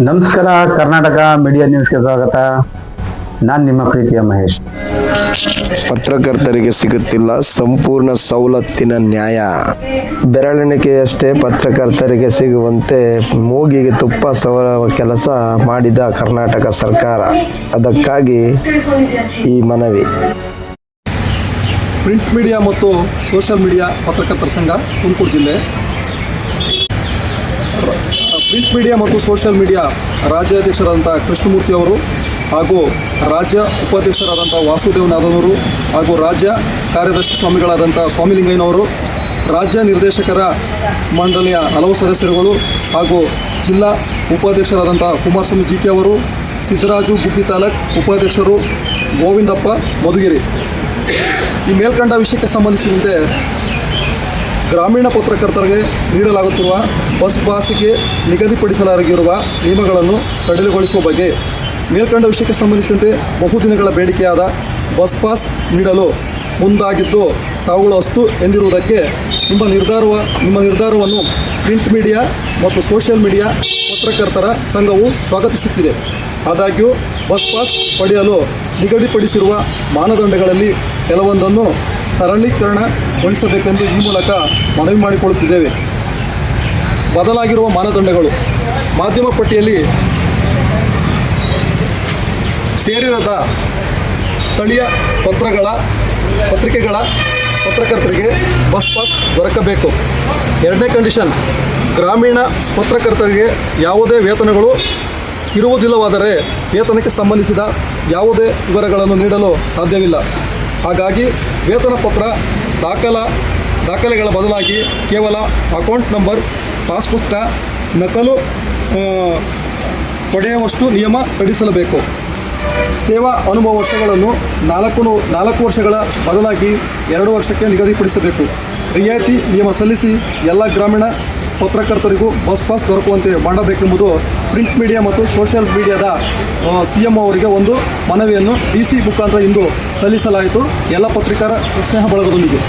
ನಮಸ್ಕಾರ, ಕರ್ನಾಟಕ ಮೀಡಿಯಾ ನ್ಯೂಸ್ಗೆ ಸ್ವಾಗತ. ನಾನು ನಿಮ್ಮ ಪ್ರೀತಿಯ ಮಹೇಶ್. ಪತ್ರಕರ್ತರಿಗೆ ಸಿಗುತ್ತಿಲ್ಲ ಸಂಪೂರ್ಣ ಸವಲತ್ತಿನ ನ್ಯಾಯ. ಬೆರಳೆಣಿಕೆಯಷ್ಟೇ ಪತ್ರಕರ್ತರಿಗೆ ಸಿಗುವಂತೆ ಮೂಗಿಗೆ ತುಪ್ಪ ಸವರುವ ಕೆಲಸ ಮಾಡಿದ ಕರ್ನಾಟಕ ಸರ್ಕಾರ. ಅದಕ್ಕಾಗಿ ಈ ಮನವಿ. ಪ್ರಿಂಟ್ ಮೀಡಿಯಾ ಮತ್ತು ಸೋಷಿಯಲ್ ಮೀಡಿಯಾ ಪತ್ರಕರ್ತರ ಸಂಘ ತುಮಕೂರು ಜಿಲ್ಲೆ. ಪ್ರಿಂಟ್ ಮೀಡಿಯಾ ಮತ್ತು ಸೋಷಿಯಲ್ ಮೀಡಿಯಾ ರಾಜ್ಯಾಧ್ಯಕ್ಷರಾದಂಥ ಕೃಷ್ಣಮೂರ್ತಿ ಅವರು ಹಾಗೂ ರಾಜ್ಯ ಉಪಾಧ್ಯಕ್ಷರಾದಂಥ ವಾಸುದೇವ್ ನಾದನವರು ಹಾಗೂ ರಾಜ್ಯ ಕಾರ್ಯದರ್ಶಿ ಸ್ವಾಮಿಗಳಾದಂಥ ಸ್ವಾಮಿಲಿಂಗಯ್ಯನವರು, ರಾಜ್ಯ ನಿರ್ದೇಶಕರ ಮಂಡಳಿಯ ಹಲವು ಸದಸ್ಯರುಗಳು ಹಾಗೂ ಜಿಲ್ಲಾ ಉಪಾಧ್ಯಕ್ಷರಾದಂಥ ಕುಮಾರಸ್ವಾಮಿ ಜಿಕೆ ಅವರು, ಸಿದ್ದರಾಜು ಗುಬ್ಬಿ ತಾಲೂಕ್ ಉಪಾಧ್ಯಕ್ಷರು ಗೋವಿಂದಪ್ಪ ಮಧುಗಿರಿ. ಈ ಮೇಲ್ಕಂಡ ವಿಷಯಕ್ಕೆ ಸಂಬಂಧಿಸಿದಂತೆ ಗ್ರಾಮೀಣ ಪತ್ರಕರ್ತರಿಗೆ ನೀಡಲಾಗುತ್ತಿರುವ ಬಸ್ ಪಾಸಿಗೆ ನಿಗದಿಪಡಿಸಲಾಗಿರುವ ನಿಯಮಗಳನ್ನು ಸಡಿಲಗೊಳಿಸುವ ಬಗ್ಗೆ ಮೇಲ್ಕಂಡ ವಿಷಯಕ್ಕೆ ಸಂಬಂಧಿಸಿದಂತೆ ಬಹುದಿನಗಳ ಬೇಡಿಕೆಯಾದ ಬಸ್ ಪಾಸ್ ನೀಡಲು ಮುಂದಾಗಿದ್ದು ತಾವುಗಳು ಅಸ್ತು ಎಂದಿರುವುದಕ್ಕೆ ನಿಮ್ಮ ನಿರ್ಧಾರವನ್ನು ಪ್ರಿಂಟ್ ಮೀಡಿಯಾ ಮತ್ತು ಸೋಷಿಯಲ್ ಮೀಡಿಯಾ ಪತ್ರಕರ್ತರ ಸಂಘವು ಸ್ವಾಗತಿಸುತ್ತಿದೆ. ಆದಾಗ್ಯೂ ಬಸ್ ಪಾಸ್ ಪಡೆಯಲು ನಿಗದಿಪಡಿಸಿರುವ ಮಾನದಂಡಗಳಲ್ಲಿ ಕೆಲವೊಂದನ್ನು ಸರಳೀಕರಣಗೊಳಿಸಬೇಕೆಂದು ಈ ಮೂಲಕ ಮನವಿ ಮಾಡಿಕೊಳ್ಳುತ್ತಿದ್ದೇವೆ. ಬದಲಾಗಿರುವ ಮಾನದಂಡಗಳು: ಮಾಧ್ಯಮ ಪಟ್ಟಿಯಲ್ಲಿ ಸೇರಿರದ ಸ್ಥಳೀಯ ಪತ್ರಿಕೆಗಳ ಪತ್ರಕರ್ತರಿಗೆ ಬಸ್ ಪಾಸ್ ದೊರಕಬೇಕು. ಎರಡನೇ ಕಂಡೀಷನ್, ಗ್ರಾಮೀಣ ಪತ್ರಕರ್ತರಿಗೆ ಯಾವುದೇ ವೇತನಗಳು ಇರುವುದಿಲ್ಲವಾದರೆ ವೇತನಕ್ಕೆ ಸಂಬಂಧಿಸಿದ ಯಾವುದೇ ವಿವರಗಳನ್ನು ನೀಡಲು ಸಾಧ್ಯವಿಲ್ಲ. ಹಾಗಾಗಿ ವೇತನ ಪತ್ರ ದಾಖಲೆಗಳ ಬದಲಾಗಿ ಕೇವಲ ಅಕೌಂಟ್ ನಂಬರ್, ಪಾಸ್ ಪುಸ್ತಕ ನಕಲು ಪಡೆಯುವಷ್ಟು ನಿಯಮ ಸಡಿಲಿಸಬೇಕು. ಸೇವಾ ಅನುಭವ ವರ್ಷಗಳನ್ನು 4 ವರ್ಷಗಳ ಬದಲಾಗಿ 2 ವರ್ಷಕ್ಕೆ ನಿಗದಿಪಡಿಸಬೇಕು. ರಿಯಾಯಿತಿ ನಿಯಮ ಸಲ್ಲಿಸಿ ಎಲ್ಲ ಗ್ರಾಮೀಣ ಪತ್ರಕರ್ತರಿಗೂ ಬಸ್ ಪಾಸ್ ದೊರಕುವಂತೆ ಮಾಡಬೇಕೆಂಬುದು ಪ್ರಿಂಟ್ ಮೀಡಿಯಾ ಮತ್ತು ಸೋಷಿಯಲ್ ಮೀಡಿಯಾದ CM ಅವರಿಗೆ ಒಂದು ಮನವಿಯನ್ನು DC ಮುಖಾಂತರ ಇಂದು ಸಲ್ಲಿಸಲಾಯಿತು, ಎಲ್ಲ ಪತ್ರಿಕಾ ಸ್ನೇಹ ಬಳಗದೊಂದಿಗೆ.